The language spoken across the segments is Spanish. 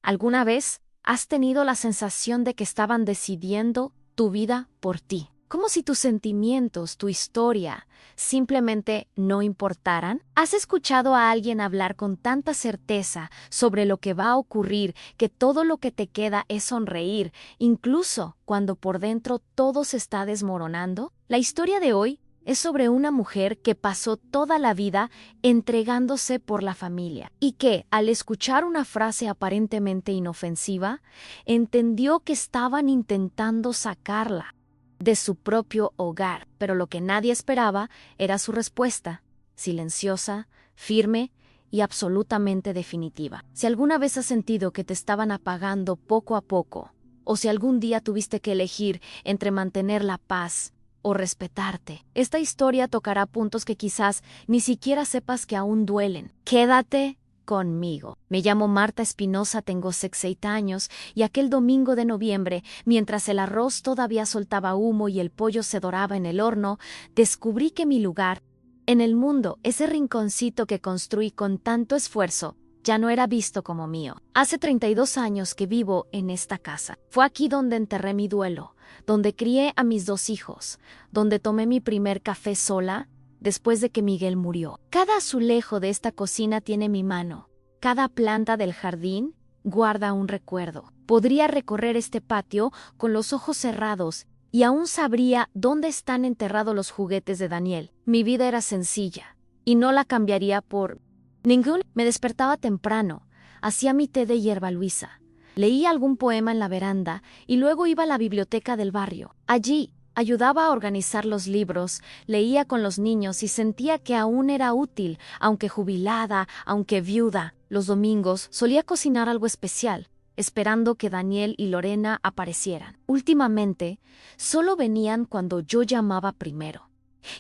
¿Alguna vez has tenido la sensación de que estaban decidiendo tu vida por ti? Como si tus sentimientos, tu historia, simplemente no importaran. ¿Has escuchado a alguien hablar con tanta certeza sobre lo que va a ocurrir que todo lo que te queda es sonreír, incluso cuando por dentro todo se está desmoronando? La historia de hoy es sobre una mujer que pasó toda la vida entregándose por la familia y que, al escuchar una frase aparentemente inofensiva, entendió que estaban intentando sacarla de su propio hogar, pero lo que nadie esperaba era su respuesta, silenciosa, firme y absolutamente definitiva. Si alguna vez has sentido que te estaban apagando poco a poco, o si algún día tuviste que elegir entre mantener la paz o respetarte, esta historia tocará puntos que quizás ni siquiera sepas que aún duelen. Quédate conmigo. Me llamo Marta Espinosa, tengo 68 años y aquel domingo de noviembre, mientras el arroz todavía soltaba humo y el pollo se doraba en el horno, descubrí que mi lugar en el mundo, ese rinconcito que construí con tanto esfuerzo, ya no era visto como mío. Hace 32 años que vivo en esta casa. Fue aquí donde enterré mi duelo, donde crié a mis 2 hijos, donde tomé mi primer café sola después de que Miguel murió. Cada azulejo de esta cocina tiene mi mano. Cada planta del jardín guarda un recuerdo. Podría recorrer este patio con los ojos cerrados y aún sabría dónde están enterrados los juguetes de Daniel. Mi vida era sencilla y no la cambiaría por ningún. Me despertaba temprano, hacía mi té de hierba luisa, leía algún poema en la veranda y luego iba a la biblioteca del barrio. Allí ayudaba a organizar los libros, leía con los niños y sentía que aún era útil, aunque jubilada, aunque viuda. Los domingos solía cocinar algo especial, esperando que Daniel y Lorena aparecieran. Últimamente, solo venían cuando yo llamaba primero.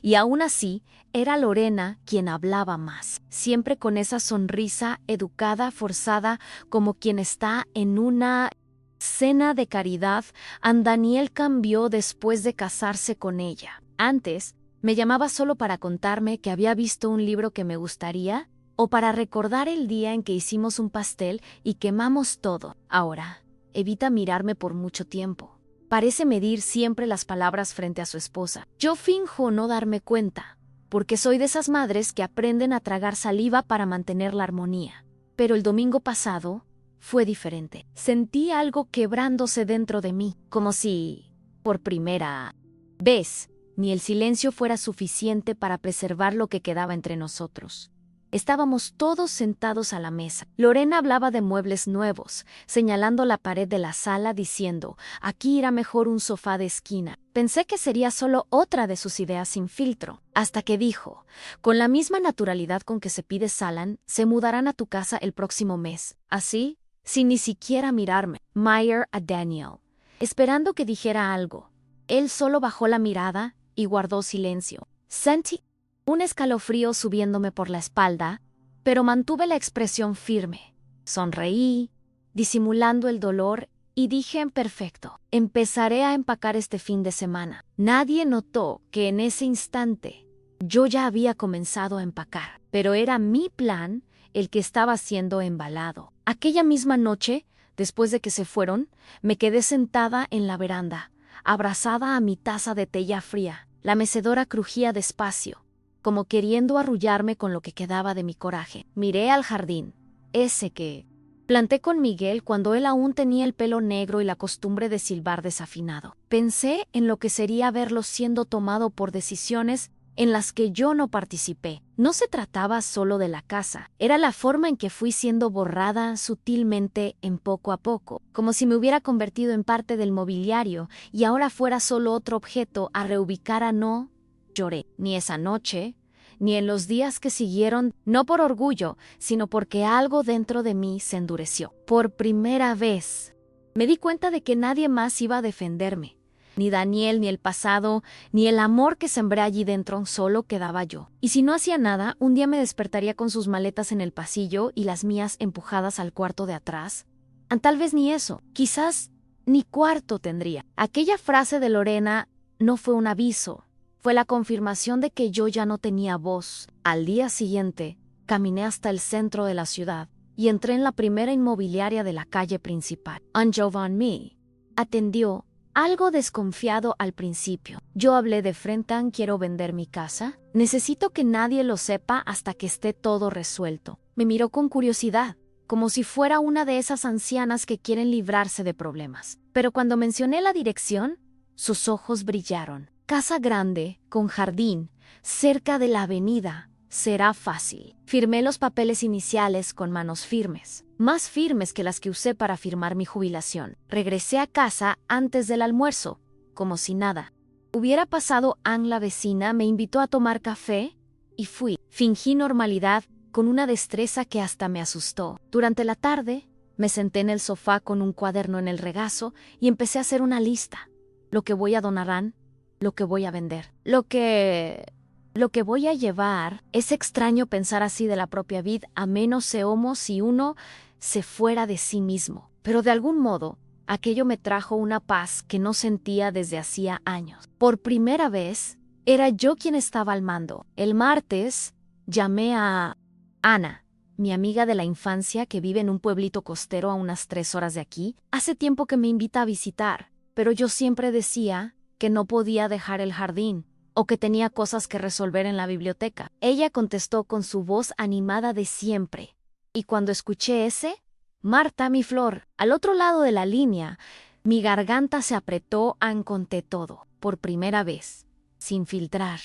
Y aún así, era Lorena quien hablaba más, siempre con esa sonrisa educada, forzada, como quien está en una cena de caridad. Daniel cambió después de casarse con ella. Antes, me llamaba solo para contarme que había visto un libro que me gustaría o para recordar el día en que hicimos un pastel y quemamos todo. Ahora, evita mirarme por mucho tiempo. Parece medir siempre las palabras frente a su esposa. Yo finjo no darme cuenta, porque soy de esas madres que aprenden a tragar saliva para mantener la armonía. Pero el domingo pasado fue diferente. Sentí algo quebrándose dentro de mí, como si, por primera vez, ni el silencio fuera suficiente para preservar lo que quedaba entre nosotros. Estábamos todos sentados a la mesa. Lorena hablaba de muebles nuevos, señalando la pared de la sala diciendo, aquí irá mejor un sofá de esquina. Pensé que sería solo otra de sus ideas sin filtro, hasta que dijo, con la misma naturalidad con que se pide Salan, se mudarán a tu casa el próximo mes. Así, sin ni siquiera mirarme. Meyer a Daniel, esperando que dijera algo. Él solo bajó la mirada y guardó silencio. Sentí un escalofrío subiéndome por la espalda, pero mantuve la expresión firme. Sonreí, disimulando el dolor, y dije perfecto, empezaré a empacar este fin de semana. Nadie notó que en ese instante yo ya había comenzado a empacar, pero era mi plan el que estaba siendo embalado. Aquella misma noche, después de que se fueron, me quedé sentada en la veranda, abrazada a mi taza de té ya fría. La mecedora crujía despacio, como queriendo arrullarme con lo que quedaba de mi coraje. Miré al jardín, ese que planté con Miguel cuando él aún tenía el pelo negro y la costumbre de silbar desafinado. Pensé en lo que sería verlo siendo tomado por decisiones en las que yo no participé. No se trataba solo de la casa, era la forma en que fui siendo borrada sutilmente en poco a poco, como si me hubiera convertido en parte del mobiliario y ahora fuera solo otro objeto a reubicar. No lloré, ni esa noche, ni en los días que siguieron, no por orgullo, sino porque algo dentro de mí se endureció. Por primera vez, me di cuenta de que nadie más iba a defenderme. Ni Daniel, ni el pasado, ni el amor que sembré allí dentro, solo quedaba yo. Y si no hacía nada, un día me despertaría con sus maletas en el pasillo y las mías empujadas al cuarto de atrás. Tal vez ni eso, quizás ni cuarto tendría. Aquella frase de Lorena no fue un aviso, fue la confirmación de que yo ya no tenía voz. Al día siguiente, caminé hasta el centro de la ciudad, y entré en la primera inmobiliaria de la calle principal. Anjovan me atendió, algo desconfiado al principio. Yo hablé de frente: quiero vender mi casa. Necesito que nadie lo sepa hasta que esté todo resuelto. Me miró con curiosidad, como si fuera una de esas ancianas que quieren librarse de problemas. Pero cuando mencioné la dirección, sus ojos brillaron. Casa grande, con jardín, cerca de la avenida. Será fácil. Firmé los papeles iniciales con manos firmes, más firmes que las que usé para firmar mi jubilación. Regresé a casa antes del almuerzo, como si nada hubiera pasado. Ann, la vecina, me invitó a tomar café y fui. Fingí normalidad con una destreza que hasta me asustó. Durante la tarde, me senté en el sofá con un cuaderno en el regazo y empecé a hacer una lista. Lo que voy a donar a Ann, lo que voy a vender, lo que voy a llevar. Es extraño pensar así de la propia vida, a menos se homo si uno se fuera de sí mismo. Pero de algún modo, aquello me trajo una paz que no sentía desde hacía años. Por primera vez, era yo quien estaba al mando. El martes, llamé a Ana, mi amiga de la infancia que vive en un pueblito costero a unas 3 horas de aquí. Hace tiempo que me invita a visitar, pero yo siempre decía que no podía dejar el jardín, o que tenía cosas que resolver en la biblioteca. Ella contestó con su voz animada de siempre. Y cuando escuché ese, Marta, mi flor, al otro lado de la línea, mi garganta se apretó. Conté todo, por primera vez, sin filtrar,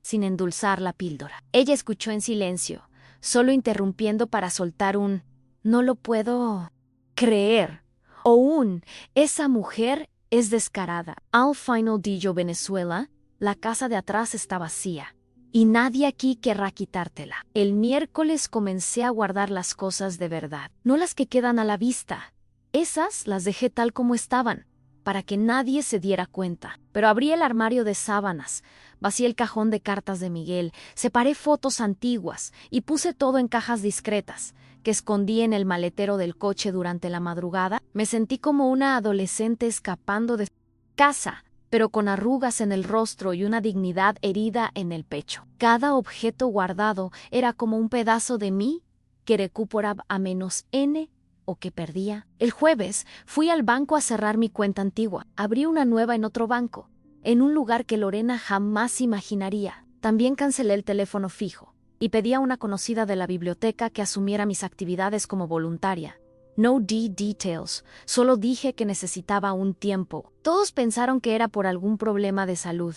sin endulzar la píldora. Ella escuchó en silencio, solo interrumpiendo para soltar un «no lo puedo creer» o un «esa mujer es descarada». Al final Dillo, Venezuela, la casa de atrás está vacía, y nadie aquí querrá quitártela. El miércoles comencé a guardar las cosas de verdad, no las que quedan a la vista. Esas las dejé tal como estaban, para que nadie se diera cuenta. Pero abrí el armario de sábanas, vacié el cajón de cartas de Miguel, separé fotos antiguas y puse todo en cajas discretas, que escondí en el maletero del coche durante la madrugada. Me sentí como una adolescente escapando de casa, pero con arrugas en el rostro y una dignidad herida en el pecho. Cada objeto guardado era como un pedazo de mí que recuperaba a -n o que perdía. El jueves fui al banco a cerrar mi cuenta antigua. Abrí una nueva en otro banco, en un lugar que Lorena jamás imaginaría. También cancelé el teléfono fijo y pedí a una conocida de la biblioteca que asumiera mis actividades como voluntaria. No di details, solo dije que necesitaba un tiempo. Todos pensaron que era por algún problema de salud.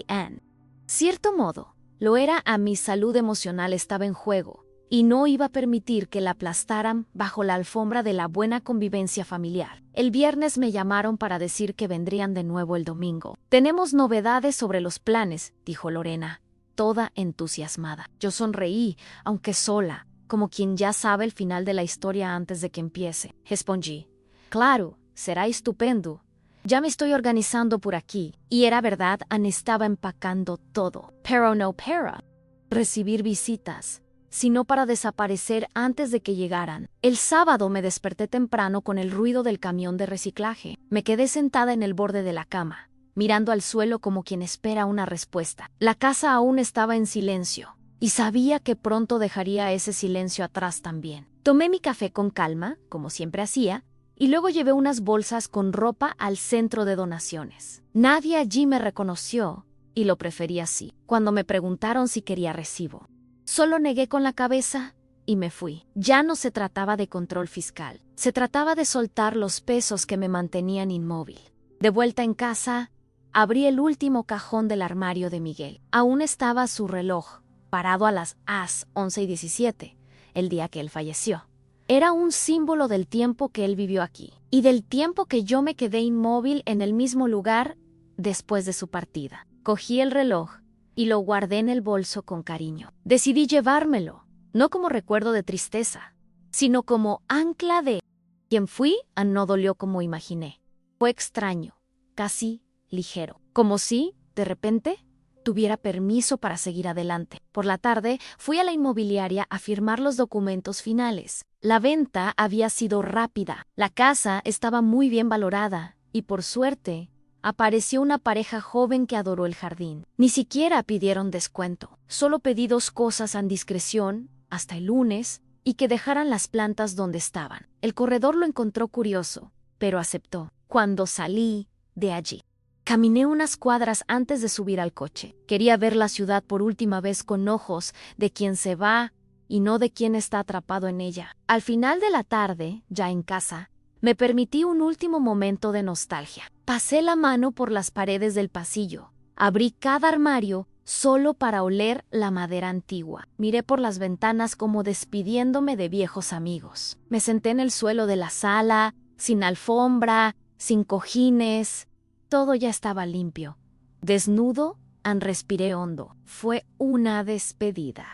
En cierto modo, lo era. A mi salud emocional estaba en juego, y no iba a permitir que la aplastaran bajo la alfombra de la buena convivencia familiar. El viernes me llamaron para decir que vendrían de nuevo el domingo. Tenemos novedades sobre los planes, dijo Lorena, toda entusiasmada. Yo sonreí, aunque sola, como quien ya sabe el final de la historia antes de que empiece. Respondí: claro, será estupendo. Ya me estoy organizando por aquí. Y era verdad, Anne estaba empacando todo. Pero no para recibir visitas, sino para desaparecer antes de que llegaran. El sábado me desperté temprano con el ruido del camión de reciclaje. Me quedé sentada en el borde de la cama, mirando al suelo como quien espera una respuesta. La casa aún estaba en silencio, y sabía que pronto dejaría ese silencio atrás también. Tomé mi café con calma, como siempre hacía, y luego llevé unas bolsas con ropa al centro de donaciones. Nadie allí me reconoció, y lo preferí así. Cuando me preguntaron si quería recibo, solo negué con la cabeza y me fui. Ya no se trataba de control fiscal, se trataba de soltar los pesos que me mantenían inmóvil. De vuelta en casa, abrí el último cajón del armario de Miguel. Aún estaba su reloj, parado a las 11:17, el día que él falleció. Era un símbolo del tiempo que él vivió aquí, y del tiempo que yo me quedé inmóvil en el mismo lugar después de su partida. Cogí el reloj y lo guardé en el bolso con cariño. Decidí llevármelo, no como recuerdo de tristeza, sino como ancla de quien fui. No dolió como imaginé. Fue extraño, casi ligero, como si, de repente, tuviera permiso para seguir adelante. Por la tarde, fui a la inmobiliaria a firmar los documentos finales. La venta había sido rápida. La casa estaba muy bien valorada y, por suerte, apareció una pareja joven que adoró el jardín. Ni siquiera pidieron descuento. Solo pedí 2 cosas en discreción hasta el lunes y que dejaran las plantas donde estaban. El corredor lo encontró curioso, pero aceptó. Cuando salí de allí, caminé unas cuadras antes de subir al coche. Quería ver la ciudad por última vez con ojos de quien se va y no de quien está atrapado en ella. Al final de la tarde, ya en casa, me permití un último momento de nostalgia. Pasé la mano por las paredes del pasillo. Abrí cada armario solo para oler la madera antigua. Miré por las ventanas como despidiéndome de viejos amigos. Me senté en el suelo de la sala, sin alfombra, sin cojines. Todo ya estaba limpio. Desnudo, respiré hondo. Fue una despedida.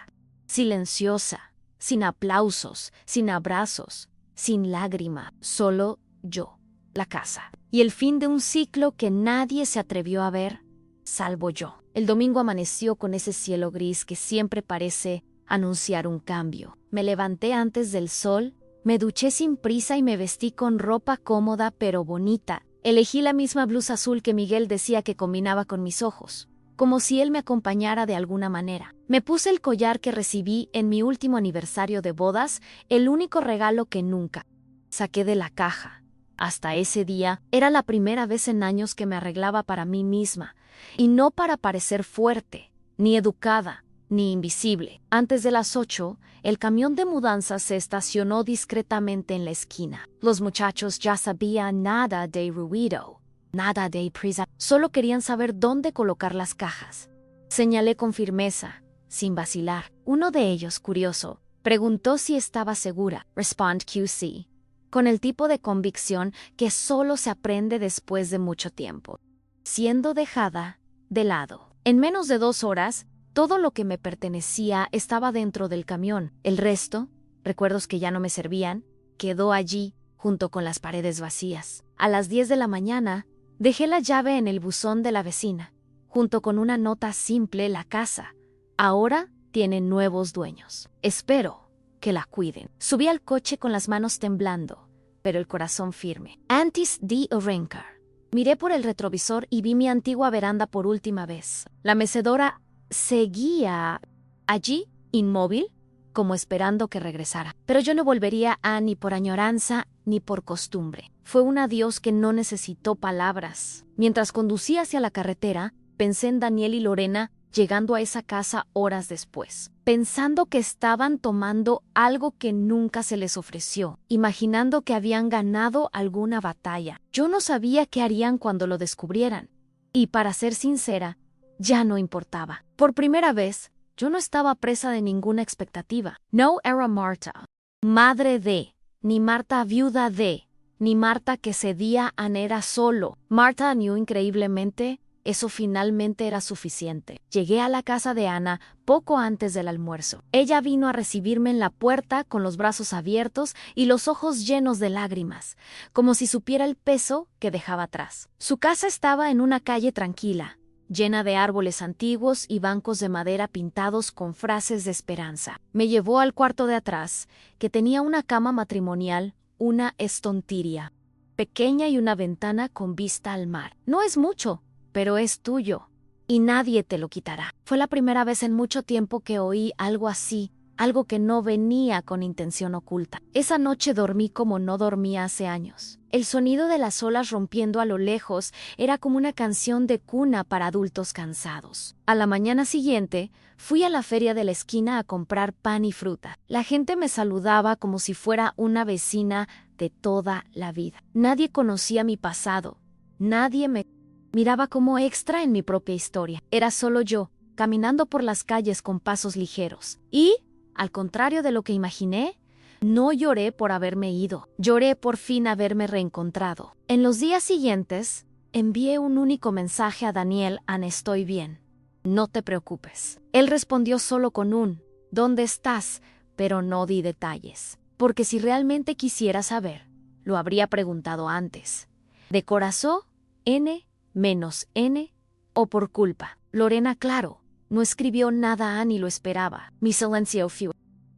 Silenciosa, sin aplausos, sin abrazos, sin lágrima. Solo yo, la casa. Y el fin de un ciclo que nadie se atrevió a ver, salvo yo. El domingo amaneció con ese cielo gris que siempre parece anunciar un cambio. Me levanté antes del sol, me duché sin prisa y me vestí con ropa cómoda pero bonita. Elegí la misma blusa azul que Miguel decía que combinaba con mis ojos, como si él me acompañara de alguna manera. Me puse el collar que recibí en mi último aniversario de bodas, el único regalo que nunca saqué de la caja. Hasta ese día, era la primera vez en años que me arreglaba para mí misma, y no para parecer fuerte, ni educada, ni invisible. Antes de las 8, el camión de mudanza se estacionó discretamente en la esquina. Los muchachos ya sabían nada de ruido, nada de prisa, solo querían saber dónde colocar las cajas. Señalé con firmeza, sin vacilar. Uno de ellos, curioso, preguntó si estaba segura. Respond QC. Con el tipo de convicción que solo se aprende después de mucho tiempo, siendo dejada de lado. En menos de 2 horas, todo lo que me pertenecía estaba dentro del camión. El resto, recuerdos que ya no me servían, quedó allí junto con las paredes vacías. A las 10 de la mañana, dejé la llave en el buzón de la vecina, junto con una nota simple: la casa ahora tiene nuevos dueños. Espero que la cuiden. Subí al coche con las manos temblando, pero el corazón firme. Antes de arrancar, miré por el retrovisor y vi mi antigua veranda por última vez. La mecedora seguía allí, inmóvil, como esperando que regresara. Pero yo no volvería ni por añoranza ni por costumbre. Fue un adiós que no necesitó palabras. Mientras conducía hacia la carretera, pensé en Daniel y Lorena llegando a esa casa horas después, pensando que estaban tomando algo que nunca se les ofreció, imaginando que habían ganado alguna batalla. Yo no sabía qué harían cuando lo descubrieran. Y para ser sincera, ya no importaba. Por primera vez, yo no estaba presa de ninguna expectativa. No era Marta, madre de, ni Marta viuda de, ni Marta que cedía a Nera solo. Marta New, increíblemente, eso finalmente era suficiente. Llegué a la casa de Ana poco antes del almuerzo. Ella vino a recibirme en la puerta con los brazos abiertos y los ojos llenos de lágrimas, como si supiera el peso que dejaba atrás. Su casa estaba en una calle tranquila, llena de árboles antiguos y bancos de madera pintados con frases de esperanza. Me llevó al cuarto de atrás, que tenía una cama matrimonial, una estontiria pequeña y una ventana con vista al mar. No es mucho, pero es tuyo, y nadie te lo quitará. Fue la primera vez en mucho tiempo que oí algo así, algo que no venía con intención oculta. Esa noche dormí como no dormía hace años. El sonido de las olas rompiendo a lo lejos era como una canción de cuna para adultos cansados. A la mañana siguiente, fui a la feria de la esquina a comprar pan y fruta. La gente me saludaba como si fuera una vecina de toda la vida. Nadie conocía mi pasado. Nadie me miraba como extra en mi propia historia. Era solo yo, caminando por las calles con pasos ligeros. Y, al contrario de lo que imaginé, no lloré por haberme ido. Lloré por fin haberme reencontrado. En los días siguientes, envié un único mensaje a Daniel: estoy bien. No te preocupes. Él respondió solo con un ¿dónde estás? Pero no di detalles. Porque si realmente quisiera saber, lo habría preguntado antes. De corazón, N-N o por culpa. Lorena, claro, no escribió nada ni lo esperaba. Mi silencio fue.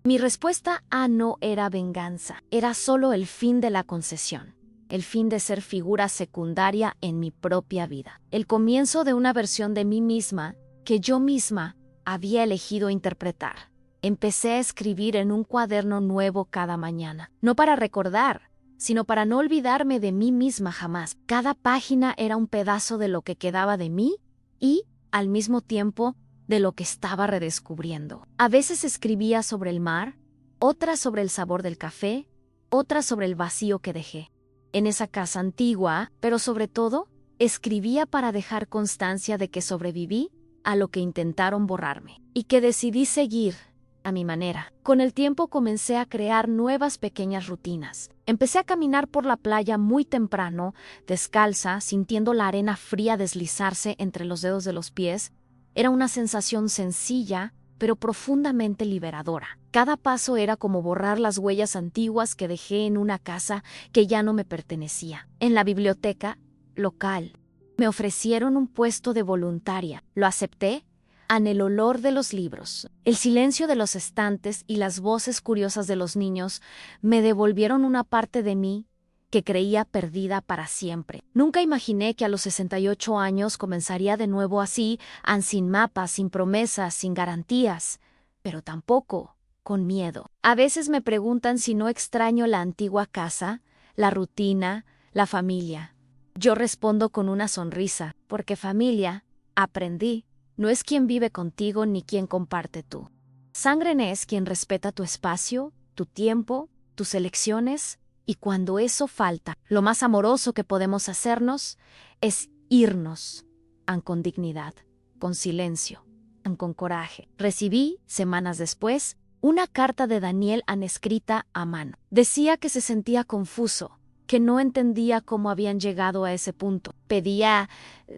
Mi respuesta no era venganza, era solo el fin de la concesión. El fin de ser figura secundaria en mi propia vida. El comienzo de una versión de mí misma que yo misma había elegido interpretar. Empecé a escribir en un cuaderno nuevo cada mañana, no para recordar, sino para no olvidarme de mí misma jamás. Cada página era un pedazo de lo que quedaba de mí y, al mismo tiempo, de lo que estaba redescubriendo. A veces escribía sobre el mar, otras sobre el sabor del café, otras sobre el vacío que dejé en esa casa antigua, pero sobre todo, escribía para dejar constancia de que sobreviví a lo que intentaron borrarme y que decidí seguir a mi manera. Con el tiempo comencé a crear nuevas pequeñas rutinas. Empecé a caminar por la playa muy temprano, descalza, sintiendo la arena fría deslizarse entre los dedos de los pies. Era una sensación sencilla, pero profundamente liberadora. Cada paso era como borrar las huellas antiguas que dejé en una casa que ya no me pertenecía. En la biblioteca local me ofrecieron un puesto de voluntaria. Lo acepté en el olor de los libros, el silencio de los estantes y las voces curiosas de los niños me devolvieron una parte de mí que creía perdida para siempre. Nunca imaginé que a los 68 años comenzaría de nuevo así, sin mapas, sin promesas, sin garantías, pero tampoco con miedo. A veces me preguntan si no extraño la antigua casa, la rutina, la familia. Yo respondo con una sonrisa, porque familia, aprendí, no es quien vive contigo ni quien comparte tú. Sangre es quien respeta tu espacio, tu tiempo, tus elecciones, y cuando eso falta, lo más amoroso que podemos hacernos es irnos, con dignidad, con silencio, con coraje. Recibí, semanas después, una carta de Daniel escrita a mano. Decía que se sentía confuso, que no entendía cómo habían llegado a ese punto. Pedía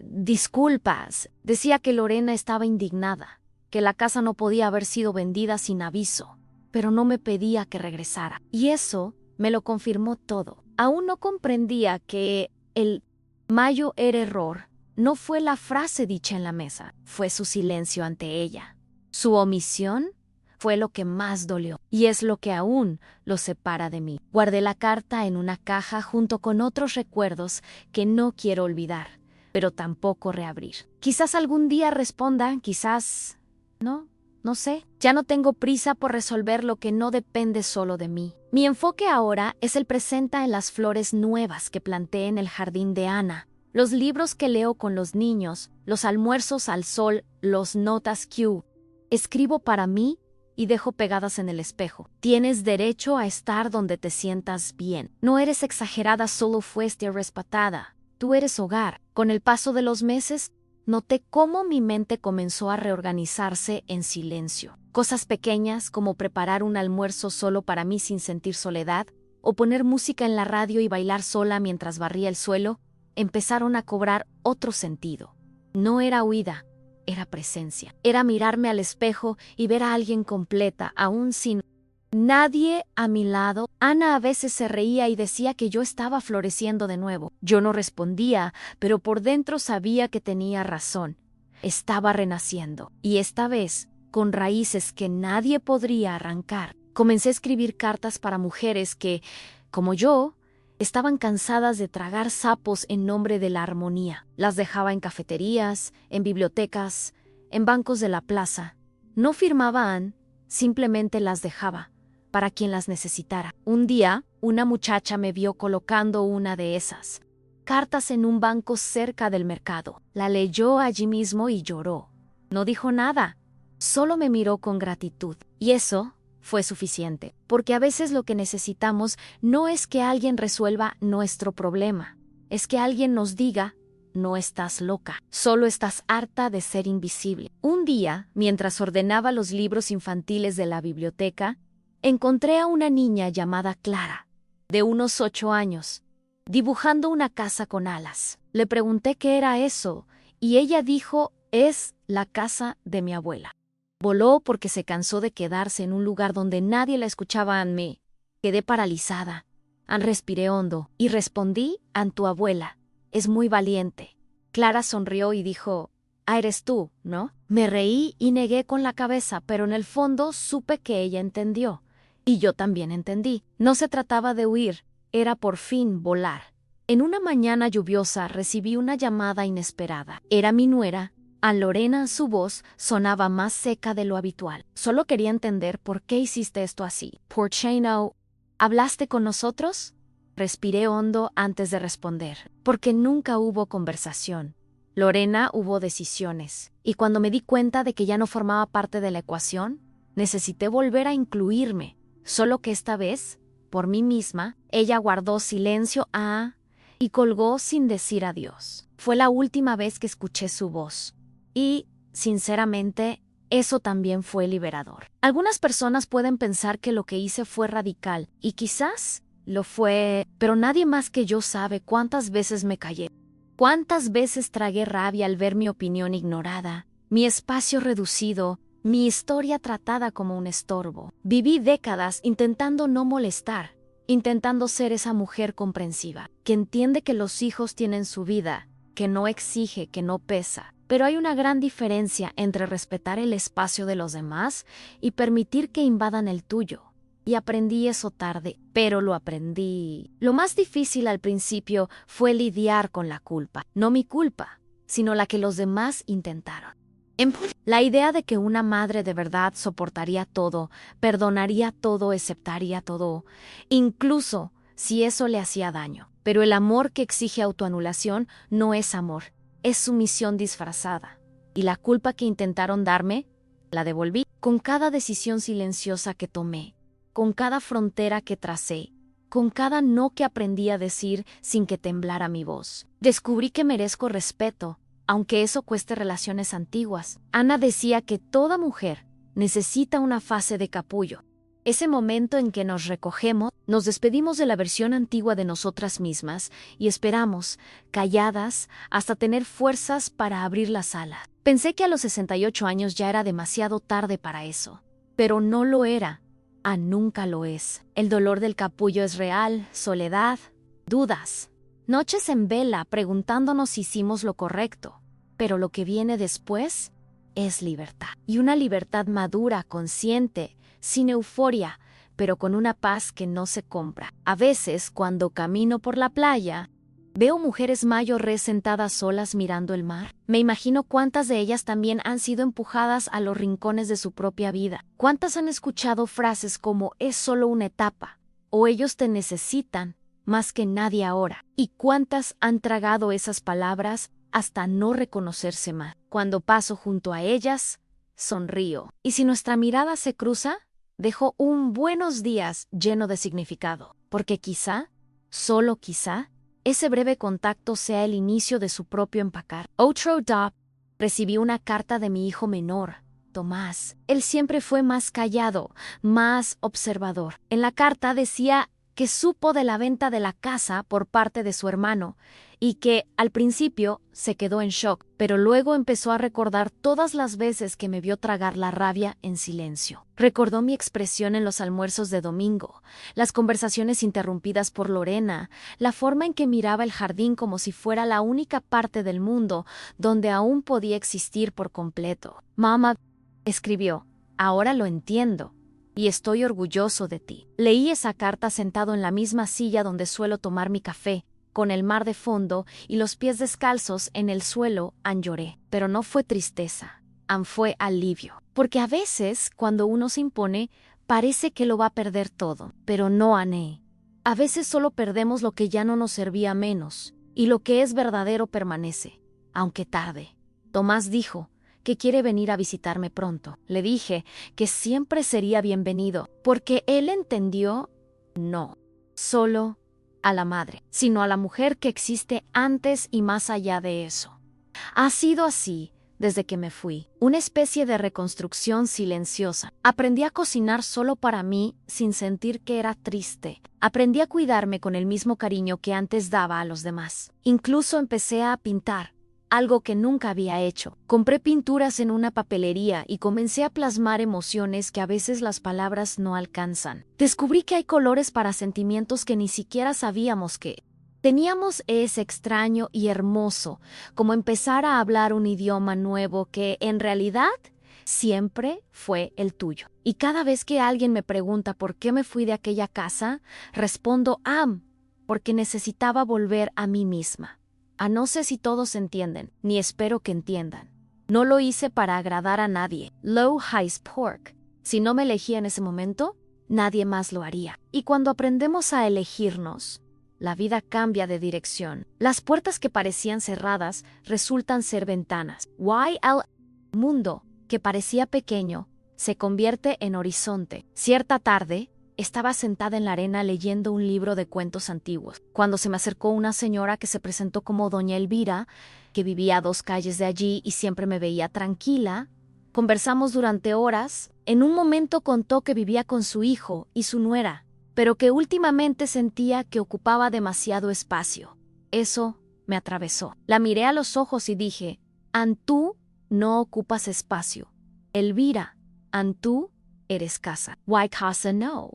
disculpas, decía que Lorena estaba indignada, que la casa no podía haber sido vendida sin aviso, pero no me pedía que regresara. Y eso me lo confirmó todo. Aún no comprendía que el mayor error no fue la frase dicha en la mesa, fue su silencio ante ella. Su omisión fue lo que más dolió, y es lo que aún lo separa de mí. Guardé la carta en una caja junto con otros recuerdos que no quiero olvidar, pero tampoco reabrir. Quizás algún día responda, quizás no sé. Ya no tengo prisa por resolver lo que no depende solo de mí. Mi enfoque ahora es el presente en las flores nuevas que planté en el jardín de Ana, los libros que leo con los niños, los almuerzos al sol, los notas Q. Escribo para mí y dejo pegadas en el espejo. Tienes derecho a estar donde te sientas bien. No eres exagerada, solo fuiste respetada. Tú eres hogar. Con el paso de los meses, noté cómo mi mente comenzó a reorganizarse en silencio. Cosas pequeñas como preparar un almuerzo solo para mí sin sentir soledad, o poner música en la radio y bailar sola mientras barría el suelo, empezaron a cobrar otro sentido. No era huida, era presencia. Era mirarme al espejo y ver a alguien completa, aún sin nadie a mi lado. Ana a veces se reía y decía que yo estaba floreciendo de nuevo. Yo no respondía, pero por dentro sabía que tenía razón. Estaba renaciendo, y esta vez, con raíces que nadie podría arrancar. Comencé a escribir cartas para mujeres que, como yo, estaban cansadas de tragar sapos en nombre de la armonía. Las dejaba en cafeterías, en bibliotecas, en bancos de la plaza. No firmaban, simplemente las dejaba, para quien las necesitara. Un día, una muchacha me vio colocando una de esas cartas en un banco cerca del mercado. La leyó allí mismo y lloró. No dijo nada, solo me miró con gratitud. Y eso fue suficiente, porque a veces lo que necesitamos no es que alguien resuelva nuestro problema, es que alguien nos diga: no estás loca, solo estás harta de ser invisible. Un día, mientras ordenaba los libros infantiles de la biblioteca, encontré a una niña llamada Clara, de unos 8 años, dibujando una casa con alas. Le pregunté qué era eso, y ella dijo: es la casa de mi abuela. Voló porque se cansó de quedarse en un lugar donde nadie la escuchaba. Me quedé paralizada. Respiré hondo y respondí: tu abuela es muy valiente. Clara sonrió y dijo: eres tú, ¿no? Me reí y negué con la cabeza, pero en el fondo supe que ella entendió. Y yo también entendí. No se trataba de huir, era por fin volar. En una mañana lluviosa recibí una llamada inesperada. Era mi nuera, A Lorena su voz sonaba más seca de lo habitual. Solo quería entender por qué hiciste esto así. Porcheno, ¿hablaste con nosotros? Respiré hondo antes de responder, porque nunca hubo conversación. Lorena, hubo decisiones, y cuando me di cuenta de que ya no formaba parte de la ecuación, necesité volver a incluirme, solo que esta vez, por mí misma, ella guardó silencio y colgó sin decir adiós. Fue la última vez que escuché su voz. Y, sinceramente, eso también fue liberador. Algunas personas pueden pensar que lo que hice fue radical, y quizás lo fue, pero nadie más que yo sabe cuántas veces me callé. Cuántas veces tragué rabia al ver mi opinión ignorada, mi espacio reducido, mi historia tratada como un estorbo. Viví décadas intentando no molestar, intentando ser esa mujer comprensiva, que entiende que los hijos tienen su vida, que no exige, que no pesa. Pero hay una gran diferencia entre respetar el espacio de los demás y permitir que invadan el tuyo. Y aprendí eso tarde, pero lo aprendí. Lo más difícil al principio fue lidiar con la culpa. No mi culpa, sino la que los demás intentaron. La idea de que una madre de verdad soportaría todo, perdonaría todo, aceptaría todo, incluso si eso le hacía daño. Pero el amor que exige autoanulación no es amor. Es sumisión disfrazada. Y la culpa que intentaron darme, la devolví con cada decisión silenciosa que tomé, con cada frontera que tracé, con cada no que aprendí a decir sin que temblara mi voz. Descubrí que merezco respeto, aunque eso cueste relaciones antiguas. Ana decía que toda mujer necesita una fase de capullo. Ese momento en que nos recogemos, nos despedimos de la versión antigua de nosotras mismas y esperamos, calladas, hasta tener fuerzas para abrir las alas. Pensé que a los 68 años ya era demasiado tarde para eso, pero no lo era. Nunca lo es. El dolor del capullo es real, soledad, dudas. Noches en vela preguntándonos si hicimos lo correcto, pero lo que viene después es libertad. Y una libertad madura, consciente, sin euforia, pero con una paz que no se compra. A veces, cuando camino por la playa, veo mujeres mayores sentadas solas mirando el mar. Me imagino cuántas de ellas también han sido empujadas a los rincones de su propia vida. Cuántas han escuchado frases como «es solo una etapa» o «ellos te necesitan más que nadie ahora». Y cuántas han tragado esas palabras hasta no reconocerse más. Cuando paso junto a ellas, sonrío. Y si nuestra mirada se cruza, dejo un buenos días lleno de significado, porque quizá, solo quizá, ese breve contacto sea el inicio de su propio empacar. Otro día, recibí una carta de mi hijo menor, Tomás. Él siempre fue más callado, más observador. En la carta decía que supo de la venta de la casa por parte de su hermano y que, al principio, se quedó en shock, pero luego empezó a recordar todas las veces que me vio tragar la rabia en silencio. Recordó mi expresión en los almuerzos de domingo, las conversaciones interrumpidas por Lorena, la forma en que miraba el jardín como si fuera la única parte del mundo donde aún podía existir por completo. «Mamá», escribió, «ahora lo entiendo. Y estoy orgulloso de ti». Leí esa carta sentado en la misma silla donde suelo tomar mi café, con el mar de fondo y los pies descalzos en el suelo. Lloré, pero no fue tristeza, fue alivio. Porque a veces, cuando uno se impone, parece que lo va a perder todo, pero no, Ané. A veces solo perdemos lo que ya no nos servía menos, y lo que es verdadero permanece, aunque tarde. Tomás dijo que quiere venir a visitarme pronto. Le dije que siempre sería bienvenido, porque él entendió, no solo a la madre, sino a la mujer que existe antes y más allá de eso. Ha sido así desde que me fui, una especie de reconstrucción silenciosa. Aprendí a cocinar solo para mí sin sentir que era triste. Aprendí a cuidarme con el mismo cariño que antes daba a los demás. Incluso empecé a pintar, algo que nunca había hecho. Compré pinturas en una papelería y comencé a plasmar emociones que a veces las palabras no alcanzan. Descubrí que hay colores para sentimientos que ni siquiera sabíamos que teníamos. Es extraño y hermoso, como empezar a hablar un idioma nuevo que, en realidad, siempre fue el tuyo. Y cada vez que alguien me pregunta por qué me fui de aquella casa, respondo, porque necesitaba volver a mí misma. No sé si todos entienden, ni espero que entiendan, No lo hice para agradar a nadie. Low Highs Pork. Si no me elegía en ese momento, nadie más lo haría. Y cuando aprendemos a elegirnos, la vida cambia de dirección. Las puertas que parecían cerradas resultan ser ventanas. El mundo, que parecía pequeño, se convierte en horizonte. Cierta tarde, estaba sentada en la arena leyendo un libro de cuentos antiguos, cuando se me acercó una señora que se presentó como Doña Elvira, que vivía a 2 calles de allí y siempre me veía tranquila. Conversamos durante horas. En un momento contó que vivía con su hijo y su nuera, pero que últimamente sentía que ocupaba demasiado espacio. Eso me atravesó. La miré a los ojos y dije, tú no ocupas espacio. Elvira, tú eres casa. Why casa no?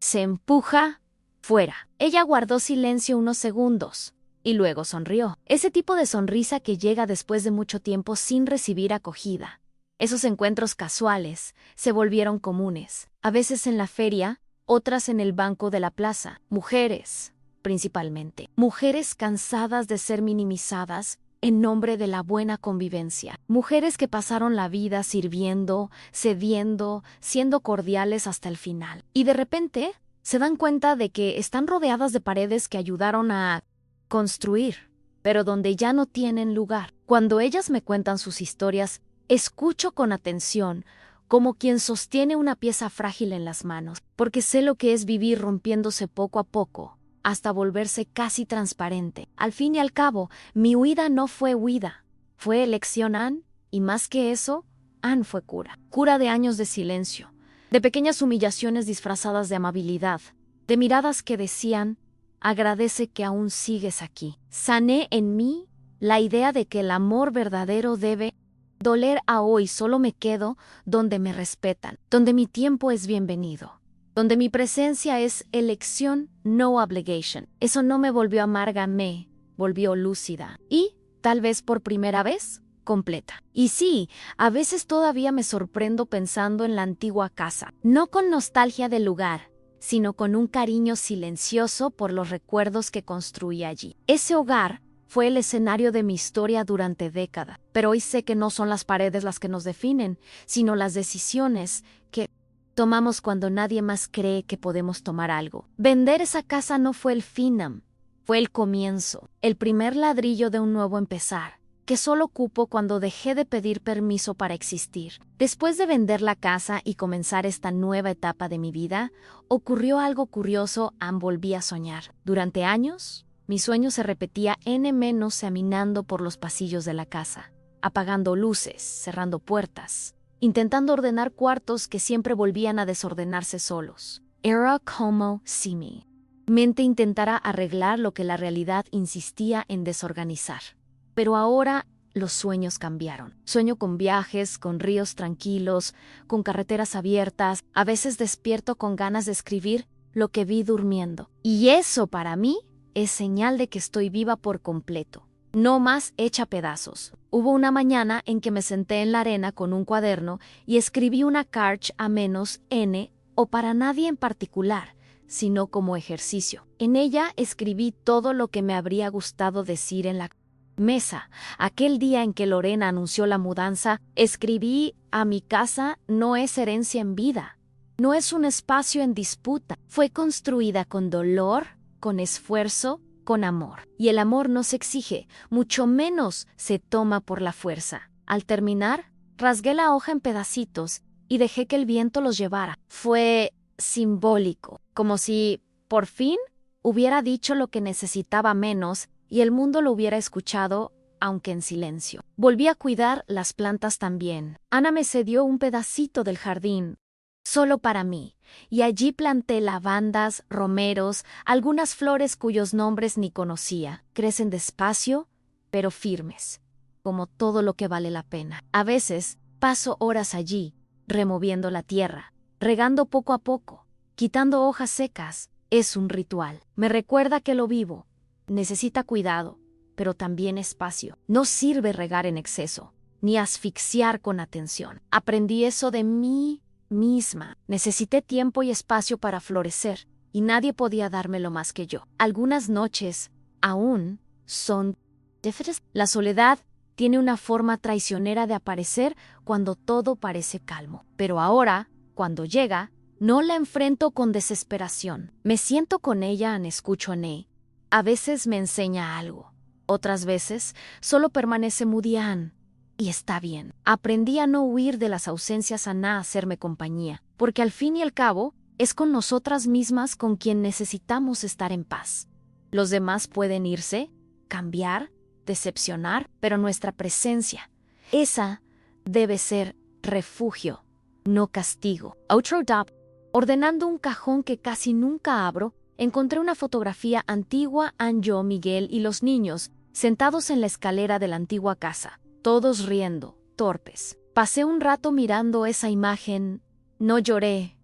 Se empuja fuera. Ella guardó silencio unos segundos y luego sonrió. Ese tipo de sonrisa que llega después de mucho tiempo sin recibir acogida. Esos encuentros casuales se volvieron comunes, a veces en la feria, otras en el banco de la plaza. Mujeres, principalmente. Mujeres cansadas de ser minimizadas en nombre de la buena convivencia. Mujeres que pasaron la vida sirviendo, cediendo, siendo cordiales hasta el final. Y de repente se dan cuenta de que están rodeadas de paredes que ayudaron a construir, pero donde ya no tienen lugar. Cuando ellas me cuentan sus historias, escucho con atención, como quien sostiene una pieza frágil en las manos, porque sé lo que es vivir rompiéndose poco a poco, hasta volverse casi transparente. Al fin y al cabo, mi huida no fue huida, fue elección Ann, y más que eso, Ann fue cura. Cura de años de silencio, de pequeñas humillaciones disfrazadas de amabilidad, de miradas que decían, agradece que aún sigues aquí. Sané en mí la idea de que el amor verdadero debe doler a hoy. Solo me quedo donde me respetan, donde mi tiempo es bienvenido, donde mi presencia es elección, no obligation. Eso no me volvió amarga, me volvió lúcida. Y, tal vez por primera vez, completa. Y sí, a veces todavía me sorprendo pensando en la antigua casa, no con nostalgia del lugar, sino con un cariño silencioso por los recuerdos que construí allí. Ese hogar fue el escenario de mi historia durante décadas, pero hoy sé que no son las paredes las que nos definen, sino las decisiones que tomamos cuando nadie más cree que podemos tomar algo. Vender esa casa no fue el fin, fue el comienzo, el primer ladrillo de un nuevo empezar, que solo cupo cuando dejé de pedir permiso para existir. Después de vender la casa y comenzar esta nueva etapa de mi vida, ocurrió algo curioso. Volví a soñar. Durante años, mi sueño se repetía caminando por los pasillos de la casa, apagando luces, cerrando puertas, intentando ordenar cuartos que siempre volvían a desordenarse solos. Era como si mi mente intentara arreglar lo que la realidad insistía en desorganizar. Pero ahora los sueños cambiaron. Sueño con viajes, con ríos tranquilos, con carreteras abiertas. A veces despierto con ganas de escribir lo que vi durmiendo. Y eso para mí es señal de que estoy viva por completo, no más hecha pedazos. Hubo una mañana en que me senté en la arena con un cuaderno y escribí una carta a -N, o para nadie en particular, sino como ejercicio. En ella escribí todo lo que me habría gustado decir en la mesa. Aquel día en que Lorena anunció la mudanza, escribí, a mi casa no es herencia en vida, no es un espacio en disputa, fue construida con dolor, con esfuerzo, con amor. Y el amor no se exige, mucho menos se toma por la fuerza. Al terminar, rasgué la hoja en pedacitos y dejé que el viento los llevara. Fue simbólico, como si, por fin, hubiera dicho lo que necesitaba menos y el mundo lo hubiera escuchado, aunque en silencio. Volví a cuidar las plantas también. Ana me cedió un pedacito del jardín, solo para mí, y allí planté lavandas, romeros, algunas flores cuyos nombres ni conocía. Crecen despacio, pero firmes, como todo lo que vale la pena. A veces paso horas allí, removiendo la tierra, regando poco a poco, quitando hojas secas. Es un ritual. Me recuerda que lo vivo necesita cuidado, pero también espacio. No sirve regar en exceso, ni asfixiar con atención. Aprendí eso de mí misma. Necesité tiempo y espacio para florecer, y nadie podía dármelo más que yo. Algunas noches aún son difíciles. La soledad tiene una forma traicionera de aparecer cuando todo parece calmo. Pero ahora, cuando llega, no la enfrento con desesperación. Me siento con ella y escucho a Ney. A veces me enseña algo. Otras veces solo permanece mudián. Y está bien. Aprendí a no huir de las ausencias a hacerme compañía, porque al fin y al cabo es con nosotras mismas con quien necesitamos estar en paz. Los demás pueden irse, cambiar, decepcionar, pero nuestra presencia, esa debe ser refugio, no castigo. Outro dop. Ordenando un cajón que casi nunca abro, encontré una fotografía antigua en yo, Miguel y los niños, sentados en la escalera de la antigua casa, todos riendo, torpes. Pasé un rato mirando esa imagen. No lloré,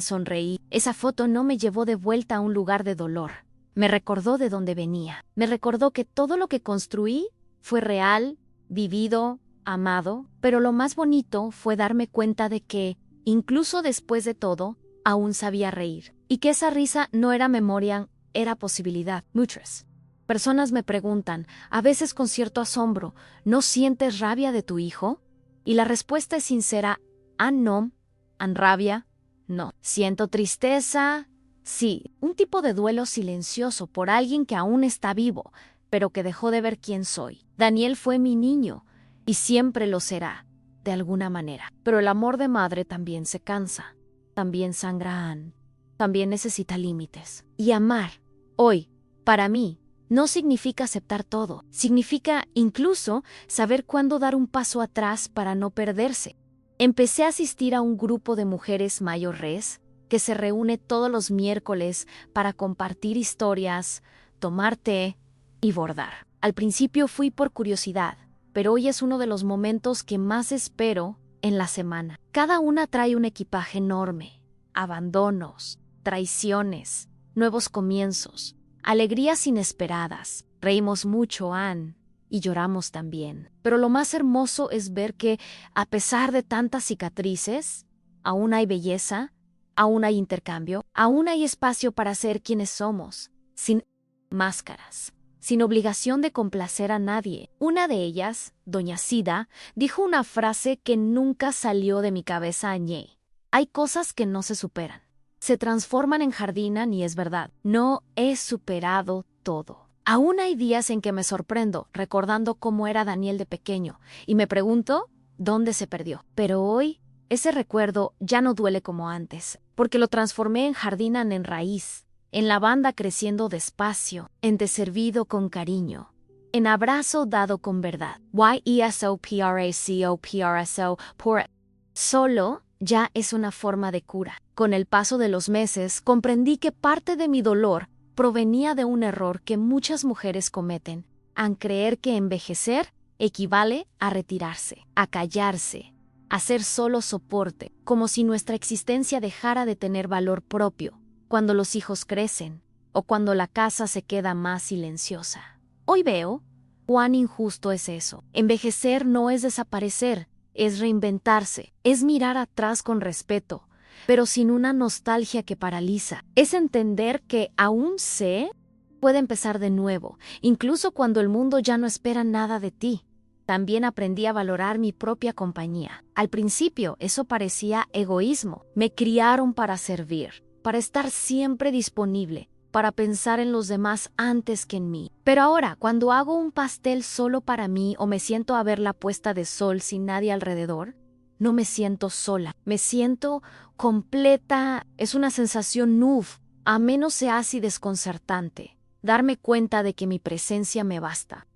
sonreí. Esa foto no me llevó de vuelta a un lugar de dolor. Me recordó de dónde venía. Me recordó que todo lo que construí fue real, vivido, amado, pero lo más bonito fue darme cuenta de que, incluso después de todo, aún sabía reír. Y que esa risa no era memoria, era posibilidad. Muchas personas me preguntan, a veces con cierto asombro, ¿no sientes rabia de tu hijo? Y la respuesta es sincera, no, rabia, no. Siento tristeza, sí, un tipo de duelo silencioso por alguien que aún está vivo, pero que dejó de ver quién soy. Daniel fue mi niño, y siempre lo será, de alguna manera. Pero el amor de madre también se cansa, también sangra, también necesita límites. Y amar, hoy, para mí, no significa aceptar todo. Significa incluso saber cuándo dar un paso atrás para no perderse. Empecé a asistir a un grupo de mujeres mayores que se reúne todos los miércoles para compartir historias, tomar té y bordar. Al principio fui por curiosidad, pero hoy es uno de los momentos que más espero en la semana. Cada una trae un equipaje enorme, abandonos, traiciones, nuevos comienzos, alegrías inesperadas. Reímos mucho, y lloramos también. Pero lo más hermoso es ver que, a pesar de tantas cicatrices, aún hay belleza, aún hay intercambio, aún hay espacio para ser quienes somos, sin máscaras, sin obligación de complacer a nadie. Una de ellas, doña Sida, dijo una frase que nunca salió de mi cabeza añé. Hay cosas que no se superan. Se transforman en jardinan y es verdad. No he superado todo. Aún hay días en que me sorprendo recordando cómo era Daniel de pequeño y me pregunto dónde se perdió. Pero hoy ese recuerdo ya no duele como antes, porque lo transformé en jardinan en raíz, en lavanda creciendo despacio, en deservido con cariño, en abrazo dado con verdad. YESOPRACOPRSO por solo ya es una forma de cura. Con el paso de los meses comprendí que parte de mi dolor provenía de un error que muchas mujeres cometen, al creer que envejecer equivale a retirarse, a callarse, a ser solo soporte, como si nuestra existencia dejara de tener valor propio cuando los hijos crecen o cuando la casa se queda más silenciosa. Hoy veo cuán injusto es eso. Envejecer no es desaparecer, es reinventarse, es mirar atrás con respeto, pero sin una nostalgia que paraliza. Es entender que aún puede empezar de nuevo, incluso cuando el mundo ya no espera nada de ti. También aprendí a valorar mi propia compañía. Al principio eso parecía egoísmo. Me criaron para servir, para estar siempre disponible, para pensar en los demás antes que en mí. Pero ahora, cuando hago un pastel solo para mí o me siento a ver la puesta de sol sin nadie alrededor, no me siento sola, me siento completa. Es una sensación a menos sea así desconcertante. Darme cuenta de que mi presencia me basta.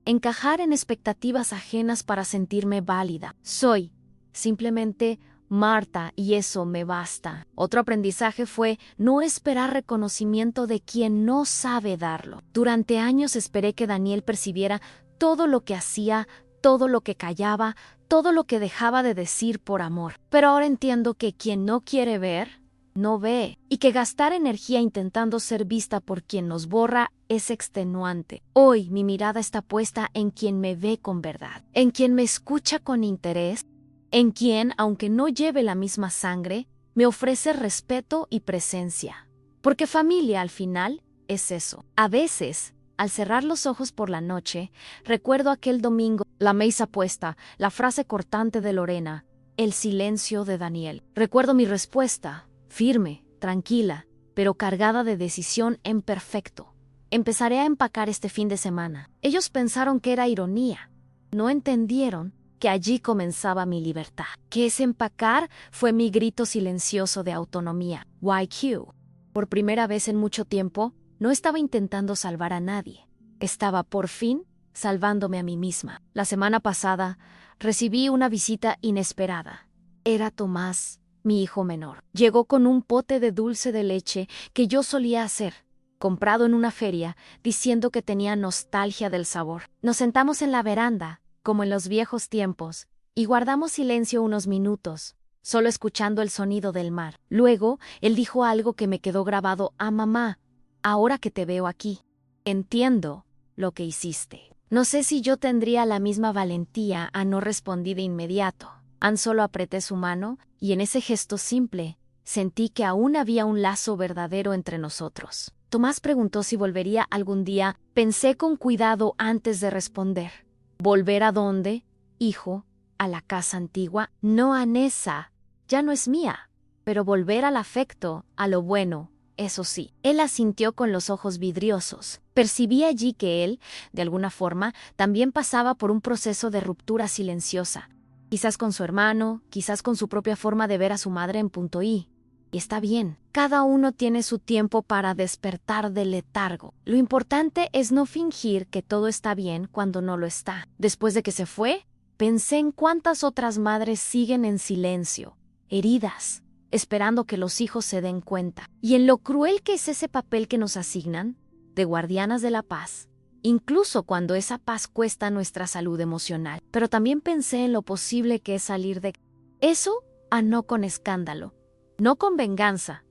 Encajar en expectativas ajenas para sentirme válida. Soy simplemente Marta y eso me basta. Otro aprendizaje fue no esperar reconocimiento de quien no sabe darlo. Durante años esperé que Daniel percibiera todo lo que hacía, todo lo que callaba, todo lo que dejaba de decir por amor. Pero ahora entiendo que quien no quiere ver, no ve, y que gastar energía intentando ser vista por quien nos borra es extenuante. Hoy mi mirada está puesta en quien me ve con verdad, en quien me escucha con interés, en quien, aunque no lleve la misma sangre, me ofrece respeto y presencia. Porque familia al final es eso. A veces Al cerrar los ojos por la noche, recuerdo aquel domingo, la mesa puesta, la frase cortante de Lorena, el silencio de Daniel. Recuerdo mi respuesta, firme, tranquila, pero cargada de decisión en perfecto. Empezaré a empacar este fin de semana. Ellos pensaron que era ironía. No entendieron que allí comenzaba mi libertad. Que ese empacar fue mi grito silencioso de autonomía. YQ. Por primera vez en mucho tiempo, no estaba intentando salvar a nadie. Estaba, por fin, salvándome a mí misma. La semana pasada, recibí una visita inesperada. Era Tomás, mi hijo menor. Llegó con un pote de dulce de leche que yo solía hacer, comprado en una feria, diciendo que tenía nostalgia del sabor. Nos sentamos en la veranda, como en los viejos tiempos, y guardamos silencio unos minutos, solo escuchando el sonido del mar. Luego, él dijo algo que me quedó grabado: mamá, ahora que te veo aquí, entiendo lo que hiciste. No sé si yo tendría la misma valentía a no respondí de inmediato. Solo apreté su mano, y en ese gesto simple, sentí que aún había un lazo verdadero entre nosotros. Tomás preguntó si volvería algún día. Pensé con cuidado antes de responder. ¿Volver a dónde, hijo? ¿A la casa antigua? No, a Nessa. Ya no es mía. Pero volver al afecto, a lo bueno, eso sí. Él asintió con los ojos vidriosos. Percibí allí que él, de alguna forma, también pasaba por un proceso de ruptura silenciosa. Quizás con su hermano, quizás con su propia forma de ver a su madre en punto I. Y está bien, cada uno tiene su tiempo para despertar del letargo. Lo importante es no fingir que todo está bien cuando no lo está. Después de que se fue, pensé en cuántas otras madres siguen en silencio, heridas, esperando que los hijos se den cuenta. Y en lo cruel que es ese papel que nos asignan, de guardianas de la paz, incluso cuando esa paz cuesta nuestra salud emocional. Pero también pensé en lo posible que es salir de eso a no con escándalo, no con venganza,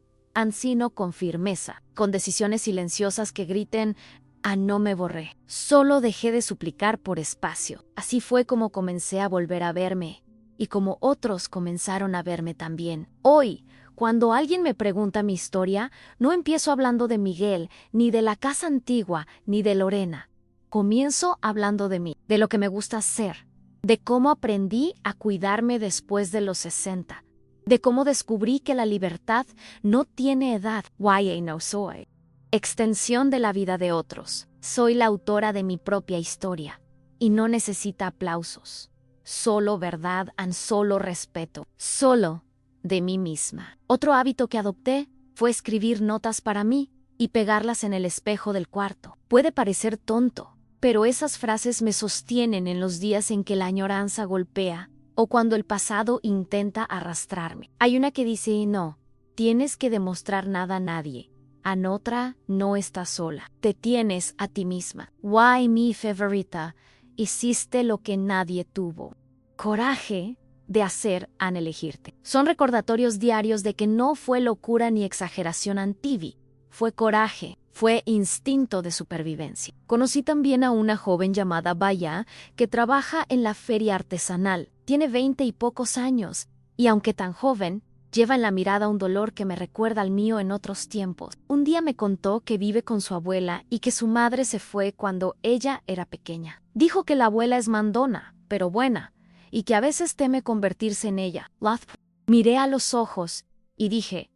sino con firmeza, con decisiones silenciosas que griten: no me borré. Solo dejé de suplicar por espacio. Así fue como comencé a volver a verme, y como otros comenzaron a verme también. Hoy, cuando alguien me pregunta mi historia, no empiezo hablando de Miguel, ni de la casa antigua, ni de Lorena. Comienzo hablando de mí, de lo que me gusta hacer, de cómo aprendí a cuidarme después de los 60, de cómo descubrí que la libertad no tiene edad. YA no soy extensión de la vida de otros. Soy la autora de mi propia historia, y no necesita aplausos. Solo verdad y solo respeto. Solo de mí misma. Otro hábito que adopté fue escribir notas para mí y pegarlas en el espejo del cuarto. Puede parecer tonto, pero esas frases me sostienen en los días en que la añoranza golpea o cuando el pasado intenta arrastrarme. Hay una que dice: no, tienes que demostrar nada a nadie. Otra: no estás sola. Te tienes a ti misma. Why mi favorita? Hiciste lo que nadie tuvo. Coraje de hacer an elegirte. Son recordatorios diarios de que no fue locura ni exageración antivi. Fue coraje, fue instinto de supervivencia. Conocí también a una joven llamada Baya que trabaja en la feria artesanal. Tiene 20 y pocos años, y aunque tan joven, lleva en la mirada un dolor que me recuerda al mío en otros tiempos. Un día me contó que vive con su abuela y que su madre se fue cuando ella era pequeña. Dijo que la abuela es mandona, pero buena, y que a veces teme convertirse en ella. Miré a los ojos y dije: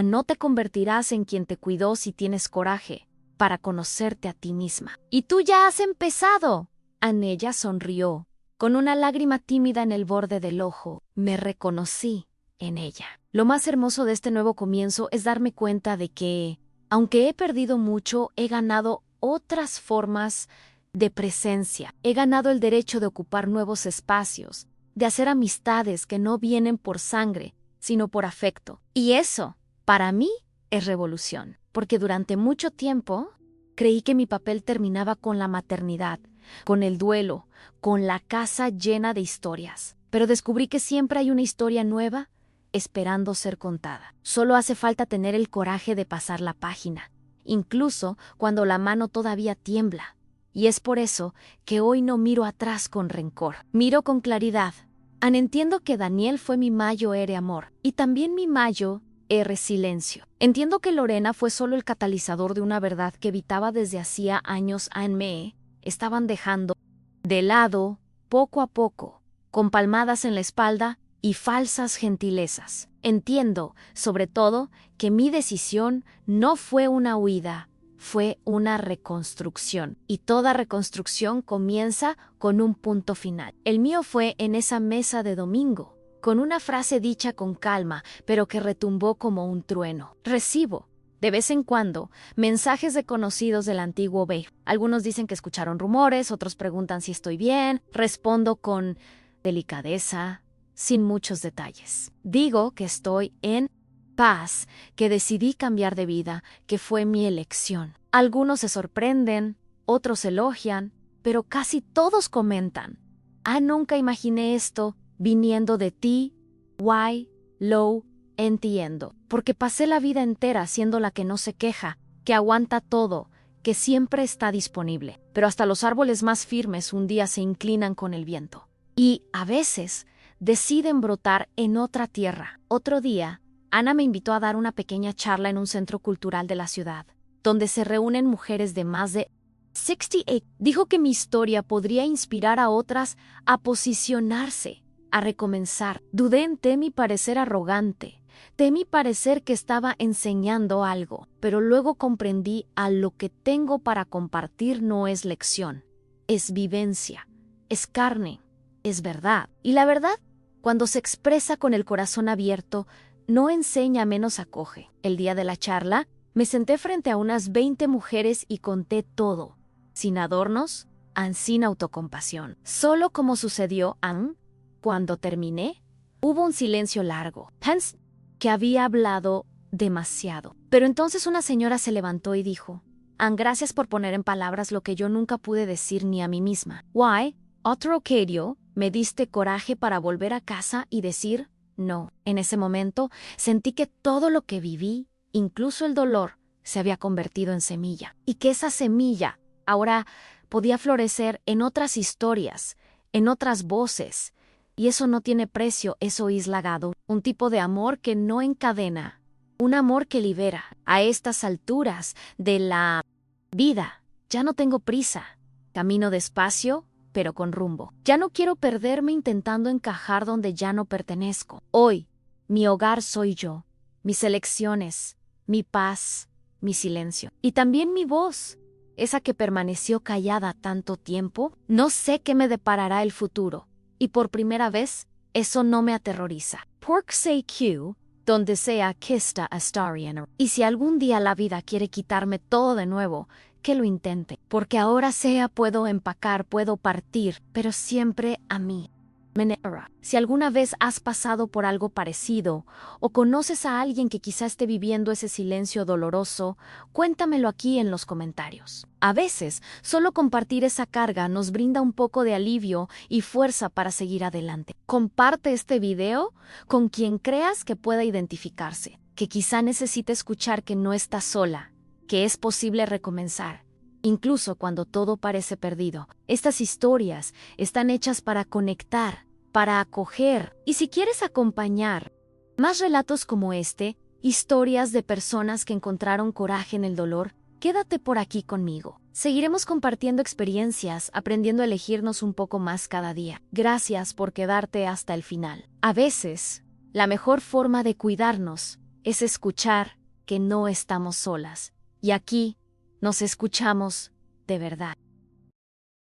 no te convertirás en quien te cuidó si tienes coraje para conocerte a ti misma. Y tú ya has empezado. Ella sonrió, con una lágrima tímida en el borde del ojo. Me reconocí en ella. Lo más hermoso de este nuevo comienzo es darme cuenta de que, aunque he perdido mucho, he ganado otras formas de presencia. He ganado el derecho de ocupar nuevos espacios, de hacer amistades que no vienen por sangre, sino por afecto. Y eso, para mí, es revolución. Porque durante mucho tiempo, creí que mi papel terminaba con la maternidad, con el duelo, con la casa llena de historias. Pero descubrí que siempre hay una historia nueva esperando ser contada. Solo hace falta tener el coraje de pasar la página, incluso cuando la mano todavía tiembla. Y es por eso que hoy no miro atrás con rencor. Miro con claridad. Entiendo que Daniel fue mi mayo ere amor, y también mi mayo silencio. Entiendo que Lorena fue solo el catalizador de una verdad que evitaba desde hacía años me estaban dejando de lado poco a poco, con palmadas en la espalda y falsas gentilezas. Entiendo, sobre todo, que mi decisión no fue una huida, fue una reconstrucción. Y toda reconstrucción comienza con un punto final. El mío fue en esa mesa de domingo, con una frase dicha con calma, pero que retumbó como un trueno. Recibo, de vez en cuando, mensajes de conocidos del antiguo Bay. Algunos dicen que escucharon rumores, otros preguntan si estoy bien. Respondo con delicadeza, sin muchos detalles. Digo que estoy en paz, que decidí cambiar de vida, que fue mi elección. Algunos se sorprenden, otros elogian, pero casi todos comentan: nunca imaginé esto viniendo de ti, lo entiendo, porque pasé la vida entera siendo la que no se queja, que aguanta todo, que siempre está disponible. Pero hasta los árboles más firmes un día se inclinan con el viento. Y, a veces, deciden brotar en otra tierra. Otro día, Ana me invitó a dar una pequeña charla en un centro cultural de la ciudad, donde se reúnen mujeres de más de 68. Dijo que mi historia podría inspirar a otras a posicionarse, a recomenzar. Dudé, temí parecer arrogante, temí parecer que estaba enseñando algo, pero luego comprendí a lo que tengo para compartir no es lección, es vivencia, es carne, es verdad. Y la verdad, cuando se expresa con el corazón abierto, no enseña menos acoge. El día de la charla, me senté frente a unas 20 mujeres y conté todo, sin adornos, sin autocompasión. Solo como sucedió, cuando terminé, hubo un silencio largo. Hans, que había hablado demasiado. Pero entonces una señora se levantó y dijo: gracias por poner en palabras lo que yo nunca pude decir ni a mí misma. Otro querido, me diste coraje para volver a casa y decir no. En ese momento sentí que todo lo que viví, incluso el dolor, se había convertido en semilla. Y que esa semilla ahora podía florecer en otras historias, en otras voces. Y eso no tiene precio, eso es lagado. Un tipo de amor que no encadena, un amor que libera. A estas alturas de la vida, ya no tengo prisa. Camino despacio, pero con rumbo. Ya no quiero perderme intentando encajar donde ya no pertenezco. Hoy, mi hogar soy yo, mis elecciones, mi paz, mi silencio. Y también mi voz, esa que permaneció callada tanto tiempo. No sé qué me deparará el futuro. Y por primera vez, eso no me aterroriza. Pork say Q, donde sea que está Astarian. Y si algún día la vida quiere quitarme todo de nuevo, que lo intente. Porque ahora puedo empacar, puedo partir, pero siempre a mí. Si alguna vez has pasado por algo parecido o conoces a alguien que quizá esté viviendo ese silencio doloroso, cuéntamelo aquí en los comentarios. A veces, solo compartir esa carga nos brinda un poco de alivio y fuerza para seguir adelante. Comparte este video con quien creas que pueda identificarse, que quizá necesite escuchar que no está sola, que es posible recomenzar. Incluso cuando todo parece perdido, estas historias están hechas para conectar, para acoger. Y si quieres acompañar más relatos como este, historias de personas que encontraron coraje en el dolor, quédate por aquí conmigo. Seguiremos compartiendo experiencias, aprendiendo a elegirnos un poco más cada día. Gracias por quedarte hasta el final. A veces, la mejor forma de cuidarnos es escuchar que no estamos solas. Y aquí nos escuchamos de verdad.